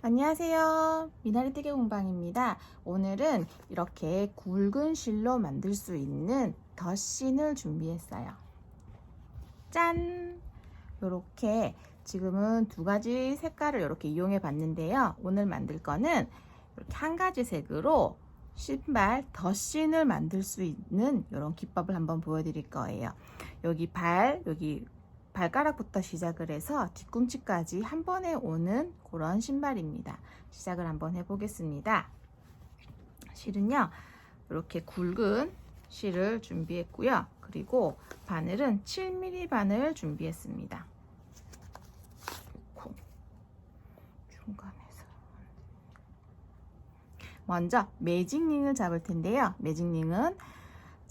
안녕하세요. 미나리뜨기 공방입니다. 오늘은 이렇게 굵은 실로 만들 수 있는 덧신을 준비했어요. 짠! 이렇게 지금은 두 가지 색깔을 이렇게 이용해 봤는데요. 오늘 만들 거는 이렇게 한 가지 색으로 신발 덧신을 만들 수 있는 이런 기법을 한번 보여드릴 거예요. 여기 발가락부터 시작을 해서 뒤꿈치까지 한 번에 오는 그런 신발입니다. 시작을 한번 해보겠습니다. 실은요, 이렇게 굵은 실을 준비했고요. 그리고 바늘은 7mm 바늘 준비했습니다. 중간에서 먼저 매직링을 잡을 텐데요. 매직링은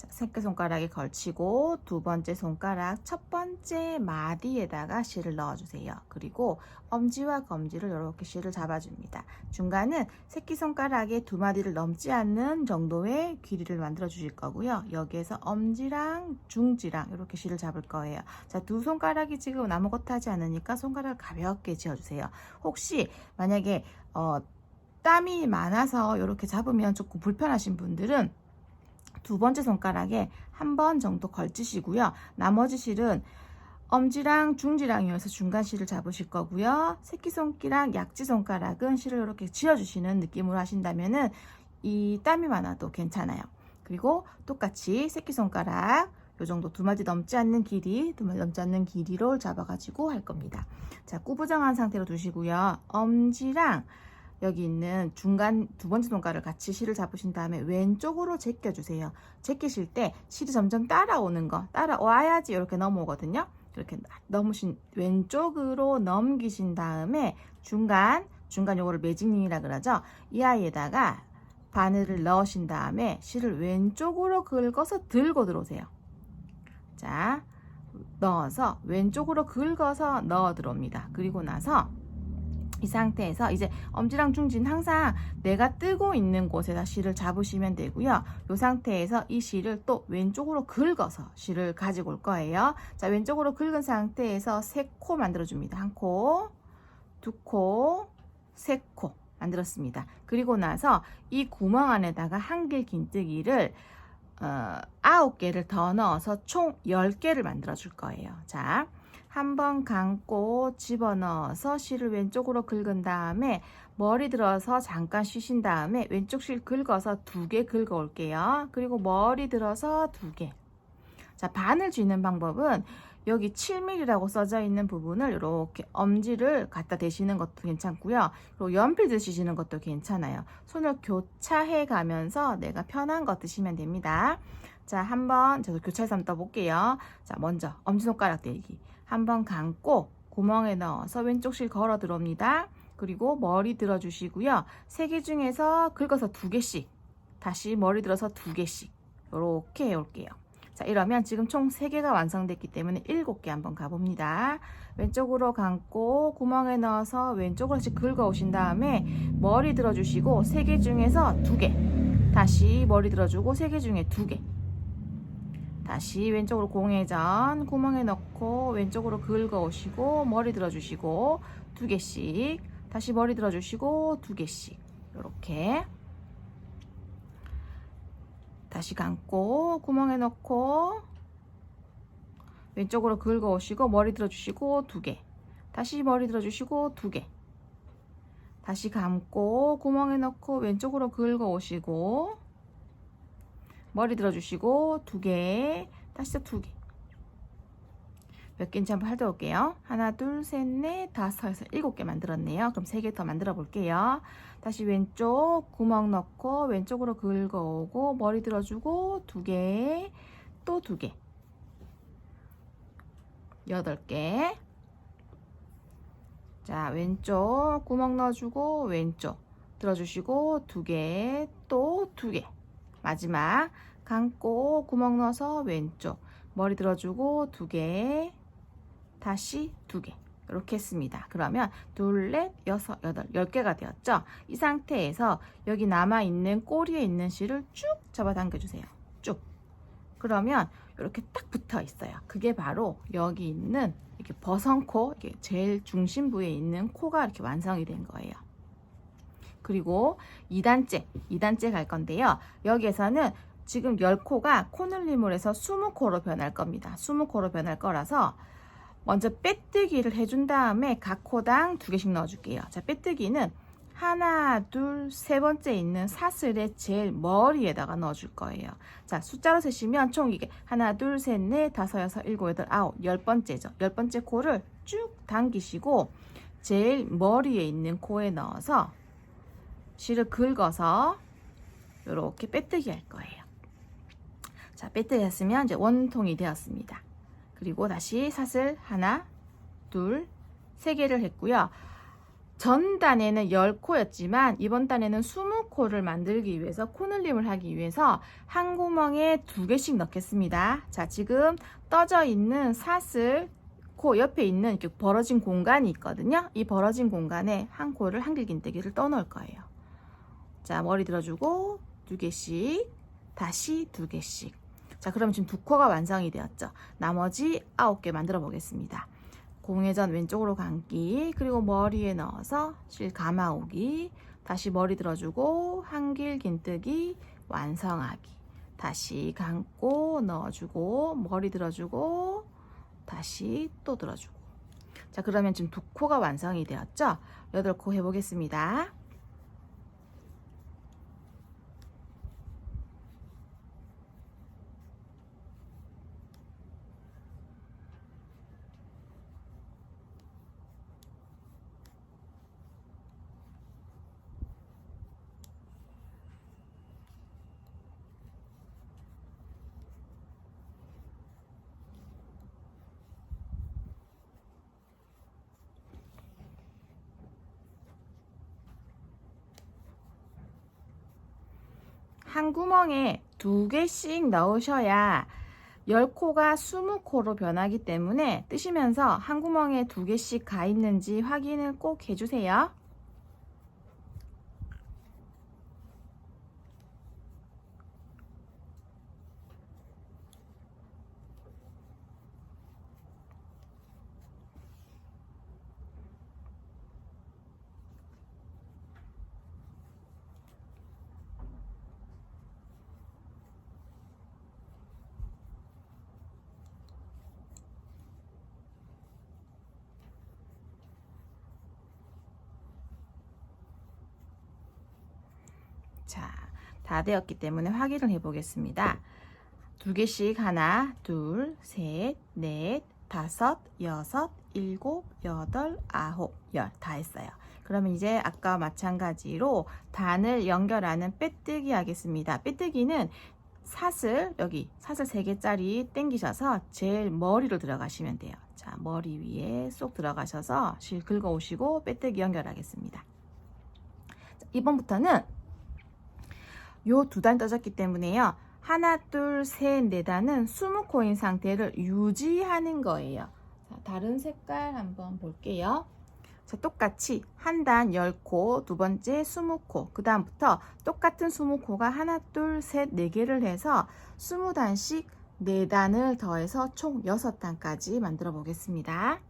새끼손가락에 걸치고 두 번째 손가락 첫 번째 마디에다가 실을 넣어주세요. 그리고 엄지와 검지를 이렇게 실을 잡아줍니다. 중간은 새끼손가락에 두 마디를 넘지 않는 정도의 길이를 만들어 주실 거고요. 여기에서 엄지랑 중지랑 이렇게 실을 잡을 거예요. 자, 두 손가락이 지금 아무것도 하지 않으니까 손가락을 가볍게 쥐어주세요. 혹시 만약에 땀이 많아서 이렇게 잡으면 조금 불편하신 분들은 두 번째 손가락에 한 번 정도 걸치시고요. 나머지 실은 엄지랑 중지랑 이어서 중간 실을 잡으실 거고요. 새끼손가락, 약지손가락은 실을 이렇게 쥐어주시는 느낌으로 하신다면은 이 땀이 많아도 괜찮아요. 그리고 똑같이 새끼손가락 요 정도 두 마디 넘지 않는 길이로 잡아가지고 할 겁니다. 자, 꾸부정한 상태로 두시고요. 엄지랑 여기 있는 중간 두 번째 손가락을 같이 실을 잡으신 다음에 왼쪽으로 제껴주세요. 제끼실 때 실이 점점 따라와야지 이렇게 넘어오거든요. 이렇게 넘으신 왼쪽으로 넘기신 다음에 중간 요거를 매직링이라 그러죠. 이 아이에다가 바늘을 넣으신 다음에 실을 왼쪽으로 긁어서 들고 들어오세요. 자, 넣어서 왼쪽으로 긁어서 넣어 들어옵니다. 그리고 나서 이 상태에서 이제 엄지랑 중지는 항상 내가 뜨고 있는 곳에다 실을 잡으시면 되고요. 이 상태에서 이 실을 또 왼쪽으로 긁어서 실을 가지고 올 거예요. 자, 왼쪽으로 긁은 상태에서 세 코 만들어줍니다. 한 코, 두 코, 세 코 만들었습니다. 그리고 나서 이 구멍 안에다가 한길 긴뜨기를 9개를 더 넣어서 총 10개를 만들어 줄 거예요. 자, 한번 감고 집어넣어서 실을 왼쪽으로 긁은 다음에 머리 들어서 잠깐 쉬신 다음에 왼쪽 실 긁어서 2개 긁어 올게요. 그리고 머리 들어서 2개. 자, 바늘 쥐는 방법은 여기 7mm라고 써져 있는 부분을 이렇게 엄지를 갖다 대시는 것도 괜찮고요. 그리고 연필 드시는 것도 괜찮아요. 손을 교차해 가면서 내가 편한 거 드시면 됩니다. 자, 한번 저도 교차해서 한번 떠볼게요. 자, 먼저 엄지손가락 대기. 한번 감고 구멍에 넣어서 왼쪽 실 걸어 들어옵니다. 그리고 머리 들어주시고요. 3개 중에서 긁어서 2개씩, 다시 머리 들어서 2개씩 이렇게 해올게요. 자, 이러면 지금 총 3개가 완성됐기 때문에 7개 한번 가봅니다. 왼쪽으로 감고 구멍에 넣어서 왼쪽으로 다시 긁어 오신 다음에 머리 들어주시고 3개 중에서 2개, 다시 머리 들어주고 3개 중에 2개, 다시 왼쪽으로 공회전 구멍에 넣고 왼쪽으로 긁어 오시고 머리 들어주시고 2개씩, 다시 머리 들어주시고 2개씩 이렇게 다시 감고 구멍에 넣고 왼쪽으로 긁어 오시고 머리 들어주시고 2개, 다시 머리 들어주시고 2개, 다시 감고 구멍에 넣고 왼쪽으로 긁어 오시고 머리 들어주시고 2개, 다시 또 2개. 몇 개인지 한번 해볼게요. 하나, 둘, 셋, 넷, 다섯 해서 7개 만들었네요. 그럼 3개 더 만들어 볼게요. 다시 왼쪽 구멍 넣고 왼쪽으로 긁어오고 머리 들어주고 2개, 또 2개. 8개. 자, 왼쪽 구멍 넣어주고 왼쪽 들어주시고 2개, 또 2개. 마지막 감고 구멍 넣어서 왼쪽 머리 들어주고 2개, 다시 2개 이렇게 했습니다. 그러면 둘, 넷, 여섯, 여덟, 10개가 되었죠. 이 상태에서 여기 남아있는 꼬리에 있는 실을 쭉 잡아당겨 주세요. 쭉. 그러면 이렇게 딱 붙어 있어요. 그게 바로 여기 있는 이렇게 버선코, 이게 제일 중심부에 있는 코가 이렇게 완성이 된 거예요. 그리고 2단째 갈 건데요. 여기에서는 지금 10코가 코늘림을 해서 20코로 변할 겁니다. 20코로 변할 거라서 먼저 빼뜨기를 해준 다음에 각 코당 2개씩 넣어줄게요. 자, 빼뜨기는 하나, 둘, 세 번째 있는 사슬의 제일 머리에다가 넣어줄 거예요. 자, 숫자로 세시면 총 이게 하나, 둘, 셋, 넷, 다섯, 여섯, 일곱, 여덟, 아홉, 10번째죠. 10번째 코를 쭉 당기시고 제일 머리에 있는 코에 넣어서 실을 긁어서 이렇게 빼뜨기 할 거예요. 자, 빼뜨기 했으면 이제 원통이 되었습니다. 그리고 다시 사슬 하나, 둘, 세 개를 했고요. 전 단에는 10코였지만 이번 단에는 20코를 만들기 위해서 코늘림을 하기 위해서 한 구멍에 2개씩 넣겠습니다. 자, 지금 떠져 있는 사슬 코 옆에 있는 이렇게 벌어진 공간이 있거든요. 이 벌어진 공간에 한 코를 한길긴뜨기를 떠 넣을 거예요. 자, 머리 들어주고 2개씩, 다시 2개씩. 자, 그럼 지금 2코가 완성이 되었죠. 나머지 9개 만들어 보겠습니다. 공회전 왼쪽으로 감기, 그리고 머리에 넣어서 실 감아오기, 다시 머리 들어주고 한길 긴뜨기 완성하기, 다시 감고 넣어주고 머리 들어주고 다시 또 들어주고. 자, 그러면 지금 2코가 완성이 되었죠. 8코 해보겠습니다. 한 구멍에 2개씩 넣으셔야 10코가 20코로 변하기 때문에 뜨시면서 한 구멍에 2개씩 가 있는지 확인을 꼭 해주세요. 자, 다 되었기 때문에 확인을 해 보겠습니다. 2개씩 하나, 둘, 셋, 넷, 다섯, 여섯, 일곱, 여덟, 아홉, 열 다 했어요. 그러면 이제 아까 마찬가지로 단을 연결하는 빼뜨기 하겠습니다. 빼뜨기는 사슬, 여기 사슬 3개짜리 당기셔서 제일 머리로 들어가시면 돼요. 자, 머리 위에 쏙 들어가셔서 실 긁어 오시고 빼뜨기 연결하겠습니다. 자, 이번부터는 요 2단 떠졌기 때문에요. 하나, 둘, 셋, 4단은 20코인 상태를 유지하는 거예요. 자, 다른 색깔 한번 볼게요. 자, 똑같이 한 단 10코, 두 번째 20코, 그 다음부터 똑같은 20코가 하나, 둘, 셋, 4개를 해서 20단씩 4단을 더해서 총 6단까지 만들어 보겠습니다.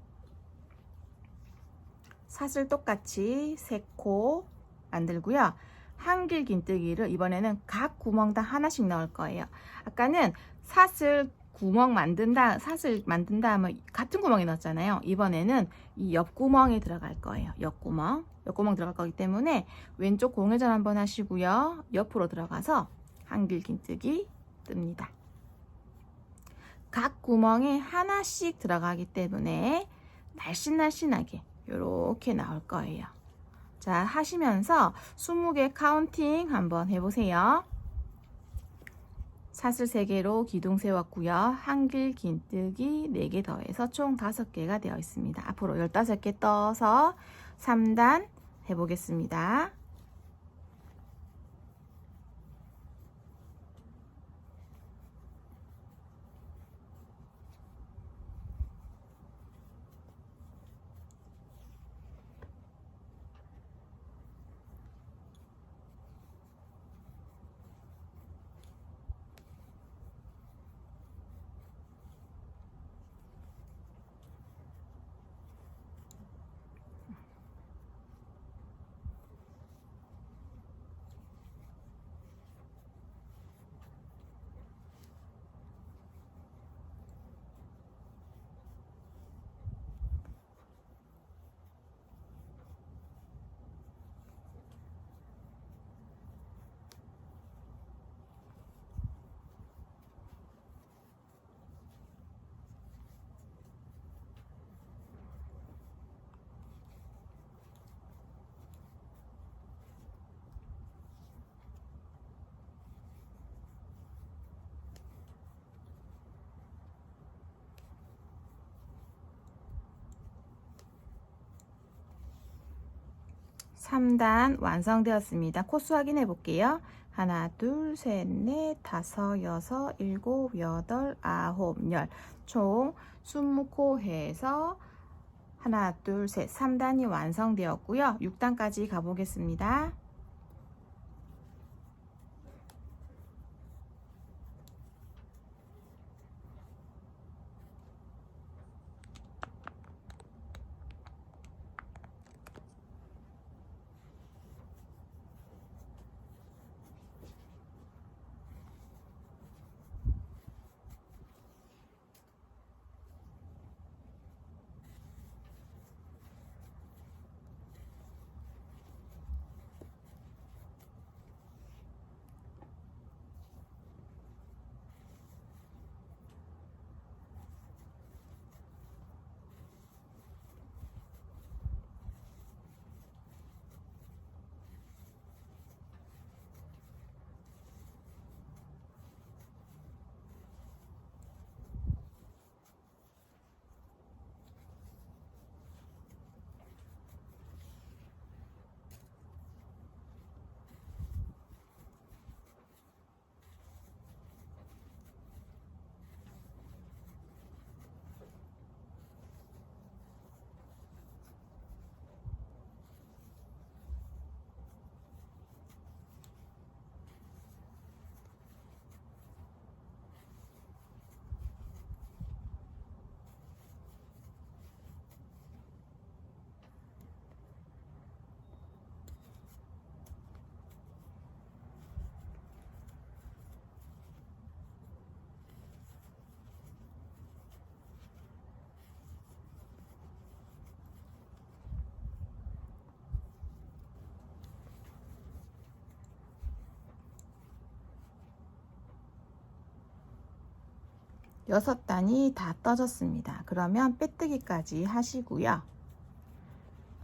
사슬 똑같이 3코 만들고요. 한길 긴뜨기를 이번에는 각 구멍당 하나씩 넣을 거예요. 아까는 사슬 사슬 만든 다음에 같은 구멍에 넣었잖아요. 이번에는 이 옆구멍에 들어갈 거예요. 옆구멍 들어갈 거기 때문에 왼쪽 공회전 한번 하시고요. 옆으로 들어가서 한길 긴뜨기 뜹니다. 각 구멍에 하나씩 들어가기 때문에 날씬하게 이렇게 나올 거예요. 자, 하시면서 20개 카운팅 한번 해보세요. 사슬 3개로 기둥 세웠고요. 한길 긴뜨기 4개 더해서 총 5개가 되어 있습니다. 앞으로 15개 떠서 3단 해보겠습니다. 3단 완성되었습니다. 코수 확인해 볼게요. 하나, 둘, 셋, 넷, 다섯, 여섯, 일곱, 여덟, 아홉, 열. 총 20코 해서 하나, 둘, 셋, 3단이 완성되었고요. 6단까지 가보겠습니다. 여섯 단이 다 떠졌습니다. 그러면 빼뜨기까지 하시고요.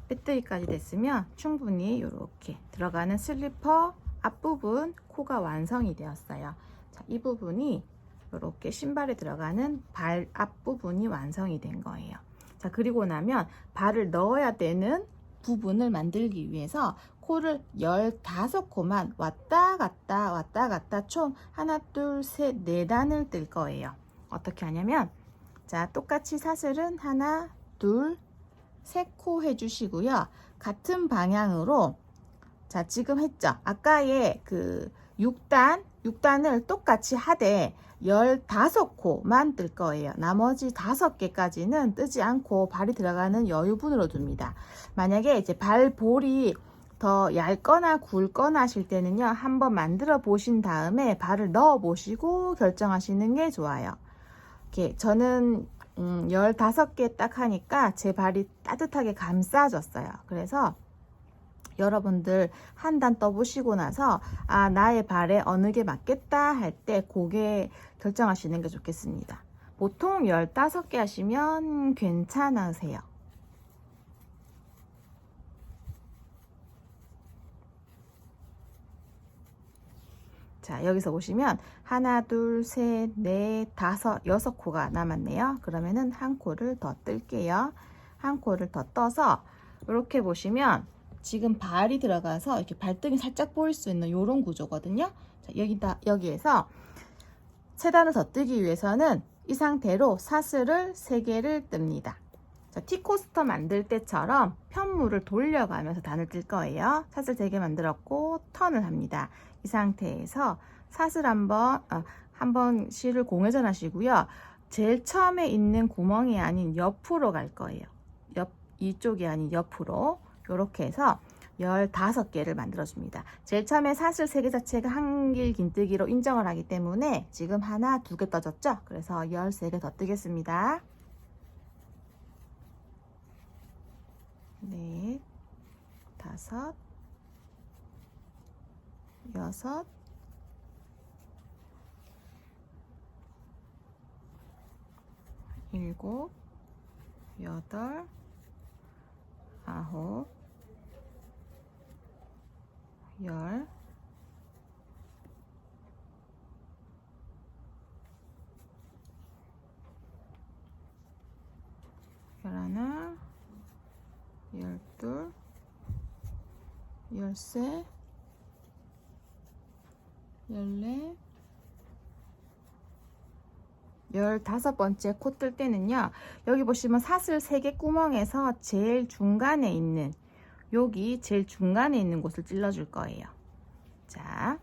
빼뜨기까지 됐으면 충분히 이렇게 들어가는 슬리퍼 앞부분 코가 완성이 되었어요. 자, 이 부분이 이렇게 신발에 들어가는 발 앞부분이 완성이 된 거예요. 자, 그리고 나면 발을 넣어야 되는 부분을 만들기 위해서 코를 15코만 왔다 갔다 총 하나, 둘, 셋, 4단을 뜰 거예요. 어떻게 하냐면, 자, 똑같이 사슬은 하나, 둘, 3코 해주시고요. 같은 방향으로, 자, 지금 했죠? 아까의 그 6단을 똑같이 하되 15코만 뜰 거예요. 나머지 5개까지는 뜨지 않고 발이 들어가는 여유분으로 둡니다. 만약에 이제 발볼이 더 얇거나 굵거나 하실 때는요, 한번 만들어 보신 다음에 발을 넣어 보시고 결정하시는 게 좋아요. 이렇게 저는 15개 딱 하니까 제 발이 따뜻하게 감싸졌어요. 그래서 여러분들 한 단 떠보시고 나서 아, 나의 발에 어느 게 맞겠다 할 때 그게 결정하시는 게 좋겠습니다. 보통 15개 하시면 괜찮으세요. 자, 여기서 보시면 하나, 둘, 셋, 넷, 다섯, 6코가 남았네요. 그러면은 한 코를 더 뜰게요. 한 코를 더 떠서 이렇게 보시면 지금 발이 들어가서 이렇게 발등이 살짝 보일 수 있는 이런 구조거든요. 자, 여기에서 세단을 더 뜨기 위해서는 이 상태로 사슬을 3개를 뜹니다. 자, 티코스터 만들 때처럼 편물을 돌려가면서 단을 뜰 거예요. 사슬 3개 만들었고 턴을 합니다. 이 상태에서 사슬 한번 실을 공회전 하시고요. 제일 처음에 있는 구멍이 아닌 옆으로 갈 거예요. 이쪽이 아닌 옆으로 이렇게 해서 15개를 만들어줍니다. 제일 처음에 사슬 3개 자체가 한길 긴뜨기로 인정을 하기 때문에 지금 하나, 2개 떠졌죠? 그래서 13개 더 뜨겠습니다. 넷, 다섯, 여섯, 일곱, 여덟, 아홉, 열, 열하나, 열둘, 13, 14, 15번째 코 뜰 때는요, 여기 보시면 사슬 3개 구멍에서 제일 중간에 있는, 여기 제일 중간에 있는 곳을 찔러줄 거예요. 자,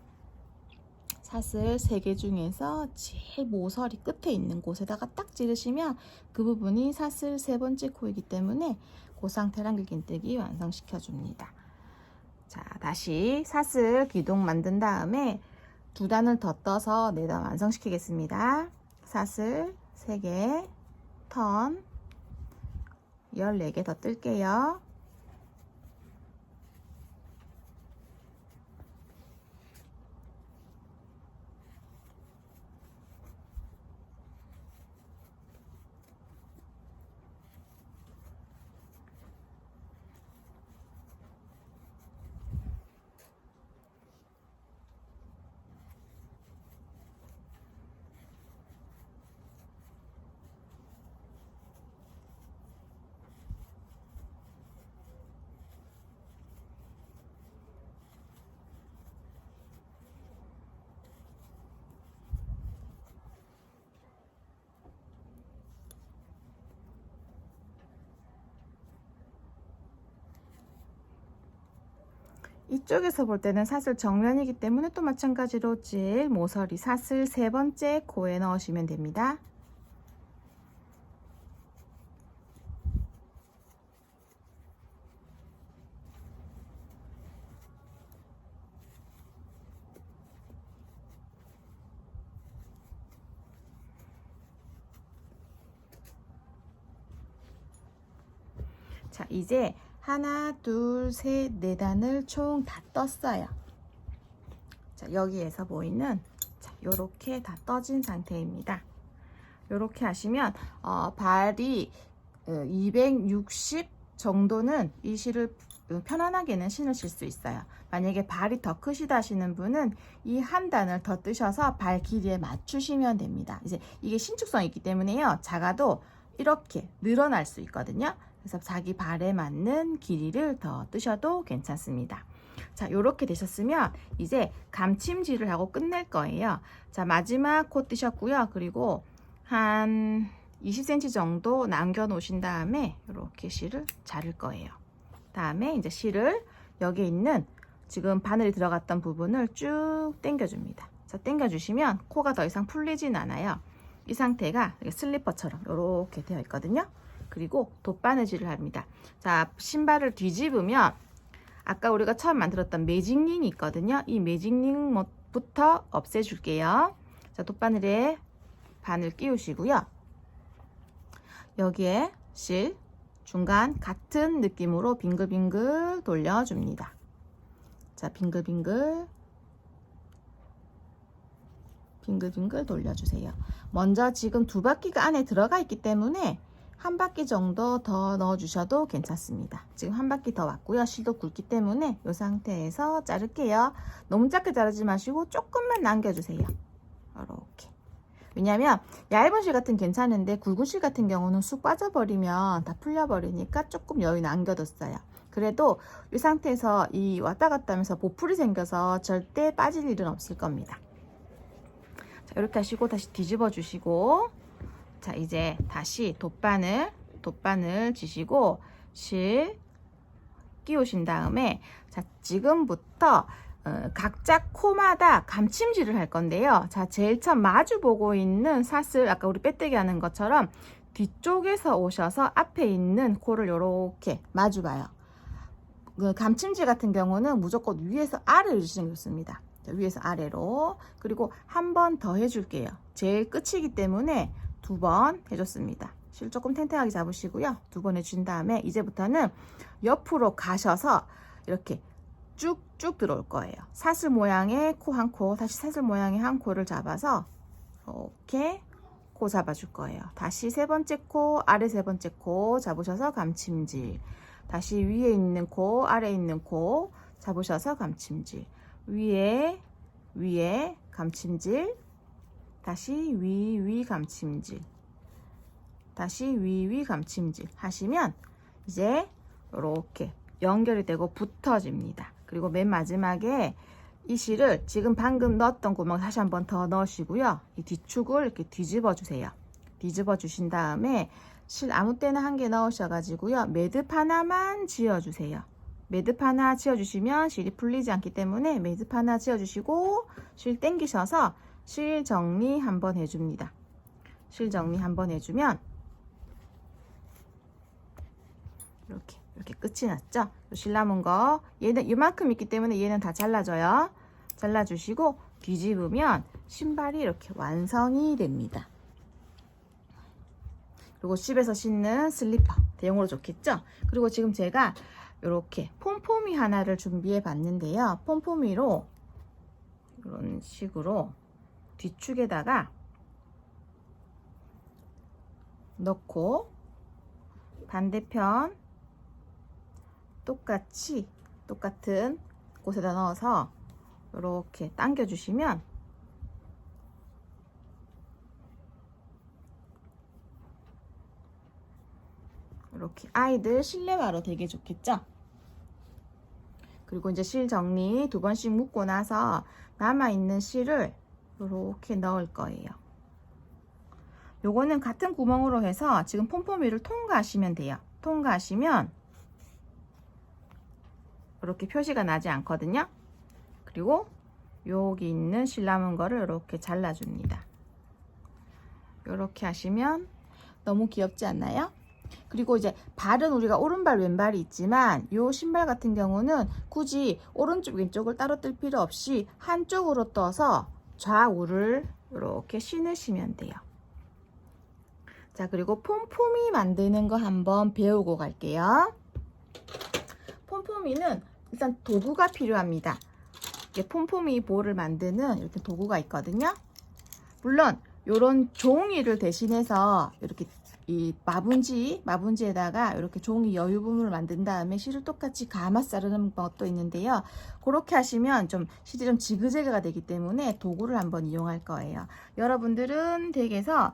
사슬 3개 중에서 제일 모서리 끝에 있는 곳에다가 딱 찌르시면 그 부분이 사슬 3번째 코이기 때문에 그 상태랑 길긴뜨기 완성시켜 줍니다. 자, 다시 사슬 기둥 만든 다음에 2단을 더 떠서 4단 완성시키겠습니다. 사슬 3개, 턴 14개 더 뜰게요. 이쪽에서 볼 때는 사슬 정면이기 때문에 또 마찬가지로 제일 모서리 사슬 3번째 코에 넣으시면 됩니다. 자, 이제 하나, 둘, 셋, 4단을 총 다 떴어요. 자, 여기에서 보이는 요렇게 다 떠진 상태입니다. 요렇게 하시면 발이 260 정도는 이 실을 편안하게는 신으실 수 있어요. 만약에 발이 더 크시다 하시는 분은 이 한 단을 더 뜨셔서 발 길이에 맞추시면 됩니다. 이제 이게 신축성이 있기 때문에요, 작아도 이렇게 늘어날 수 있거든요. 그래서 자기 발에 맞는 길이를 더 뜨셔도 괜찮습니다. 자, 요렇게 되셨으면 이제 감침질을 하고 끝낼 거예요. 자, 마지막 코 뜨셨고요. 그리고 한 20cm 정도 남겨 놓으신 다음에 이렇게 실을 자를 거예요. 다음에 이제 실을 여기에 있는 지금 바늘이 들어갔던 부분을 쭉 당겨 줍니다. 자, 당겨 주시면 코가 더 이상 풀리진 않아요. 이 상태가 슬리퍼처럼 이렇게 되어 있거든요. 그리고 돗바느질을 합니다. 자, 신발을 뒤집으면 아까 우리가 처음 만들었던 매직링이 있거든요. 이 매직링부터 없애줄게요. 자, 돗바늘에 바늘 끼우시고요. 여기에 실 중간 같은 느낌으로 빙글빙글 돌려줍니다. 자, 빙글빙글 돌려주세요. 먼저 지금 2바퀴가 안에 들어가 있기 때문에 한 바퀴 정도 더 넣어주셔도 괜찮습니다. 지금 한 바퀴 더 왔고요. 실도 굵기 때문에 이 상태에서 자를게요. 너무 작게 자르지 마시고 조금만 남겨주세요. 이렇게. 왜냐면 얇은 실 같은 괜찮은데 굵은 실 같은 경우는 쑥 빠져버리면 다 풀려버리니까 조금 여유 남겨뒀어요. 그래도 이 상태에서 이 왔다 갔다 하면서 보풀이 생겨서 절대 빠질 일은 없을 겁니다. 자, 이렇게 하시고 다시 뒤집어 주시고, 자, 이제 다시 돗바늘 지시고 실 끼우신 다음에, 자, 지금부터 각자 코마다 감침질을 할 건데요. 자, 제일 처음 마주 보고 있는 사슬, 아까 우리 빼떼기 하는 것처럼 뒤쪽에서 오셔서 앞에 있는 코를 이렇게 마주 봐요. 그 감침질 같은 경우는 무조건 위에서 아래로 해주시는 게 좋습니다. 자, 위에서 아래로. 그리고 한 번 더 해줄게요. 제일 끝이기 때문에 2번 해줬습니다. 실 조금 탱탱하게 잡으시고요. 2번 해준 다음에 이제부터는 옆으로 가셔서 이렇게 쭉쭉 들어올 거예요. 사슬 모양의 코 한 코, 다시 사슬 모양의 한 코를 잡아서 이렇게 코 잡아줄 거예요. 다시 3번째 코, 아래 3번째 코 잡으셔서 감침질. 다시 위에 있는 코, 아래 있는 코 잡으셔서 감침질. 위에 감침질. 다시 위 감침질. 다시 위 감침질 하시면 이제 이렇게 연결이 되고 붙어집니다. 그리고 맨 마지막에 이 실을 지금 방금 넣었던 구멍 다시 한 번 더 넣으시고요. 이 뒤축을 이렇게 뒤집어 주세요. 뒤집어 주신 다음에 실 아무 때나 한 개 넣으셔가지고요. 매듭 하나만 지어주세요. 매듭 하나 지어주시면 실이 풀리지 않기 때문에 매듭 하나 지어주시고 실 당기셔서 실 정리 한번 해줍니다. 실 정리 한번 해주면 이렇게 끝이 났죠? 실 남은 거 얘는 이만큼 있기 때문에 얘는 다 잘라줘요. 잘라주시고 뒤집으면 신발이 이렇게 완성이 됩니다. 그리고 집에서 신는 슬리퍼 대용으로 좋겠죠? 그리고 지금 제가 이렇게 폼포미 하나를 준비해 봤는데요. 폼포미로 이런 식으로 뒤축에다가 넣고 반대편 똑같은 곳에다 넣어서 이렇게 당겨 주시면 이렇게 아이들 실내화로 되게 좋겠죠? 그리고 이제 실 정리 2번씩 묶고 나서 남아있는 실을 이렇게 넣을 거예요. 요거는 같은 구멍으로 해서 지금 폼포미를 통과하시면 돼요. 통과하시면 이렇게 표시가 나지 않거든요. 그리고 여기 있는 실 남은 거를 이렇게 잘라줍니다. 이렇게 하시면 너무 귀엽지 않나요? 그리고 이제 발은 우리가 오른발 왼발이 있지만 이 신발 같은 경우는 굳이 오른쪽 왼쪽을 따로 뜰 필요 없이 한쪽으로 떠서 좌우를 이렇게 신으시면 돼요. 자, 그리고 폼포미 만드는 거 한번 배우고 갈게요. 폼포미는 일단 도구가 필요합니다. 폼포미 볼을 만드는 이렇게 도구가 있거든요. 물론 이런 종이를 대신해서 이렇게 이 마분지에다가 이렇게 종이 여유 부분을 만든 다음에 실을 똑같이 감아 자르는 것도 있는데요. 그렇게 하시면 좀 실이 좀 지그재그가 되기 때문에 도구를 한번 이용할 거예요. 여러분들은 댁에서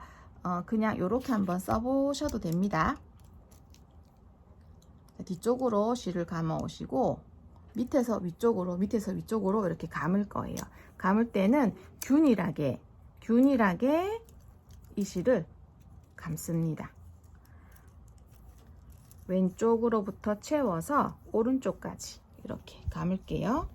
그냥 이렇게 한번 써보셔도 됩니다. 뒤쪽으로 실을 감아 오시고 밑에서 위쪽으로 이렇게 감을 거예요. 감을 때는 균일하게 이 실을 감습니다. 왼쪽으로부터 채워서 오른쪽까지 이렇게 감을게요.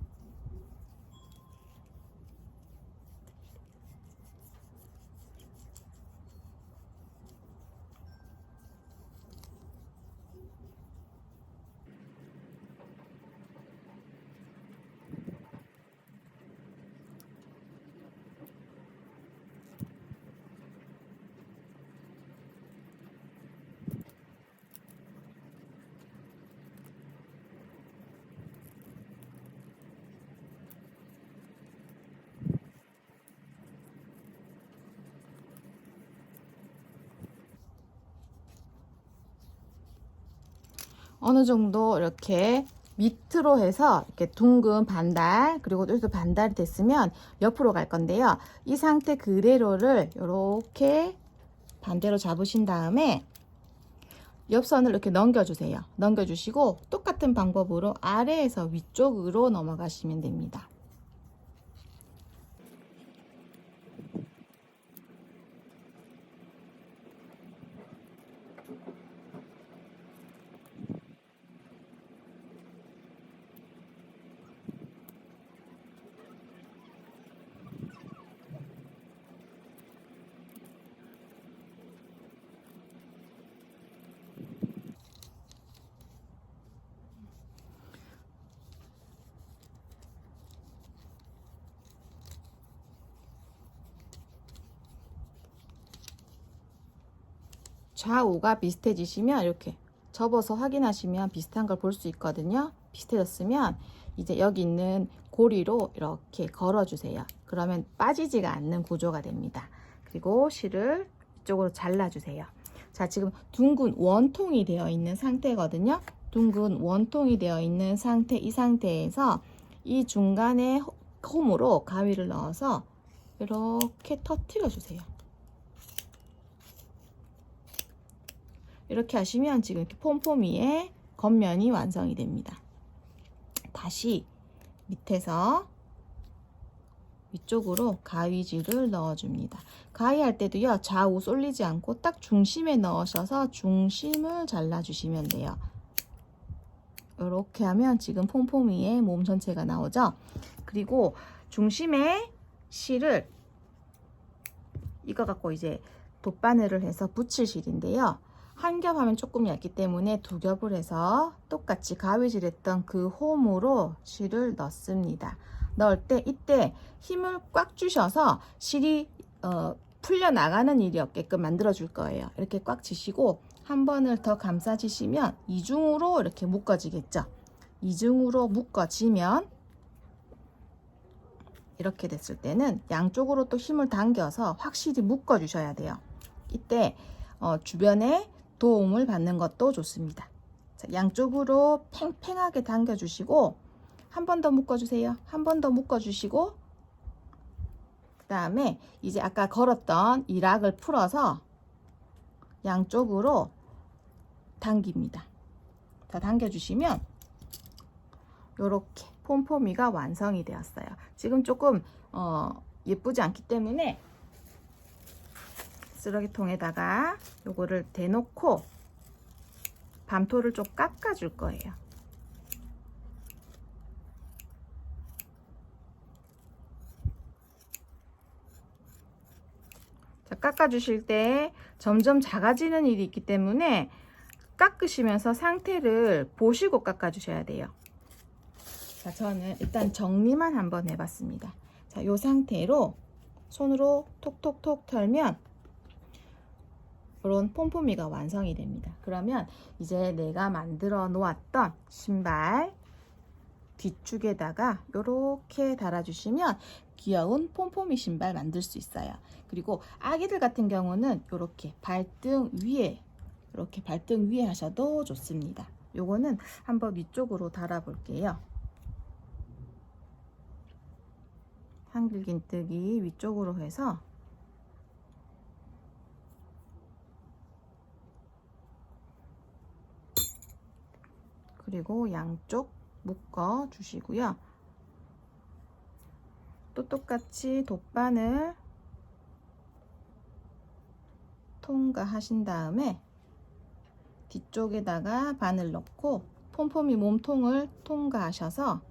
어느 정도 이렇게 밑으로 해서 이렇게 둥근 반달, 그리고 또 반달이 됐으면 옆으로 갈 건데요. 이 상태 그대로를 이렇게 반대로 잡으신 다음에 옆선을 이렇게 넘겨주세요. 넘겨주시고 똑같은 방법으로 아래에서 위쪽으로 넘어가시면 됩니다. 좌우가 비슷해지시면 이렇게 접어서 확인하시면 비슷한 걸 볼 수 있거든요. 비슷해졌으면 이제 여기 있는 고리로 이렇게 걸어주세요. 그러면 빠지지가 않는 구조가 됩니다. 그리고 실을 이쪽으로 잘라주세요. 자, 지금 둥근 원통이 되어 있는 상태거든요. 둥근 원통이 되어 있는 상태, 이 상태에서 이 중간에 홈으로 가위를 넣어서 이렇게 터뜨려 주세요. 이렇게 하시면 지금 이렇게 폼포미의 겉면이 완성이 됩니다. 다시 밑에서 위쪽으로 가위질을 넣어줍니다. 가위할 때도요, 좌우 쏠리지 않고 딱 중심에 넣으셔서 중심을 잘라주시면 돼요. 이렇게 하면 지금 폼폼이의 몸 전체가 나오죠. 그리고 중심에 실을 이거 갖고 이제 돗바늘을 해서 붙일 실인데요. 한 겹 하면 조금 얇기 때문에 두 겹을 해서 똑같이 가위질했던 그 홈으로 실을 넣습니다. 넣을 때 이때 힘을 꽉 주셔서 실이 풀려나가는 일이 없게끔 만들어 줄 거예요. 이렇게 꽉 쥐시고 한 번을 더 감싸주시면 이중으로 이렇게 묶어지겠죠. 이중으로 묶어지면 이렇게 됐을 때는 양쪽으로 또 힘을 당겨서 확실히 묶어 주셔야 돼요. 이때 주변에 도움을 받는 것도 좋습니다. 자, 양쪽으로 팽팽하게 당겨 주시고 한 번 더 묶어 주세요. 한 번 더 묶어 주시고 그 다음에 이제 아까 걸었던 이 락을 풀어서 양쪽으로 당깁니다. 자, 당겨주시면 이렇게 폼폼이가 완성이 되었어요. 지금 조금 예쁘지 않기 때문에 쓰레기통에다가 요거를 대놓고 밤토를 좀 깎아 줄 거예요. 자, 깎아 주실 때 점점 작아지는 일이 있기 때문에 깎으시면서 상태를 보시고 깎아 주셔야 돼요. 자, 저는 일단 정리만 한번 해봤습니다. 자, 요 상태로 손으로 톡톡톡 털면 이런 폼폼이가 완성이 됩니다. 그러면 이제 내가 만들어 놓았던 신발 뒤쪽에다가 이렇게 달아주시면 귀여운 폼폼이 신발 만들 수 있어요. 그리고 아기들 같은 경우는 이렇게 발등 위에 하셔도 좋습니다. 요거는 한번 위쪽으로 달아 볼게요. 한길긴뜨기 위쪽으로 해서 그리고 양쪽 묶어 주시고요. 또 똑같이 돗바늘 통과하신 다음에 뒤쪽에다가 바늘 넣고 폼폼이 몸통을 통과하셔서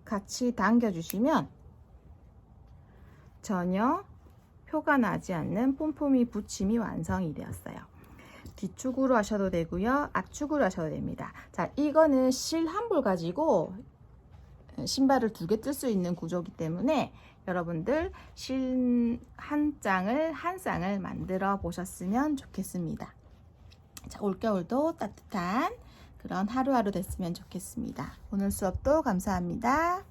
같이 당겨 주시면 전혀 표가 나지 않는 폼폼이 붙임이 완성이 되었어요. 뒤축으로 하셔도 되고요, 앞축으로 하셔도 됩니다. 자, 이거는 실 한 볼 가지고 신발을 두 개 뜰 수 있는 구조이기 때문에 여러분들 실 한 쌍을 만들어 보셨으면 좋겠습니다. 자, 올겨울도 따뜻한 그런 하루하루 됐으면 좋겠습니다. 오늘 수업도 감사합니다.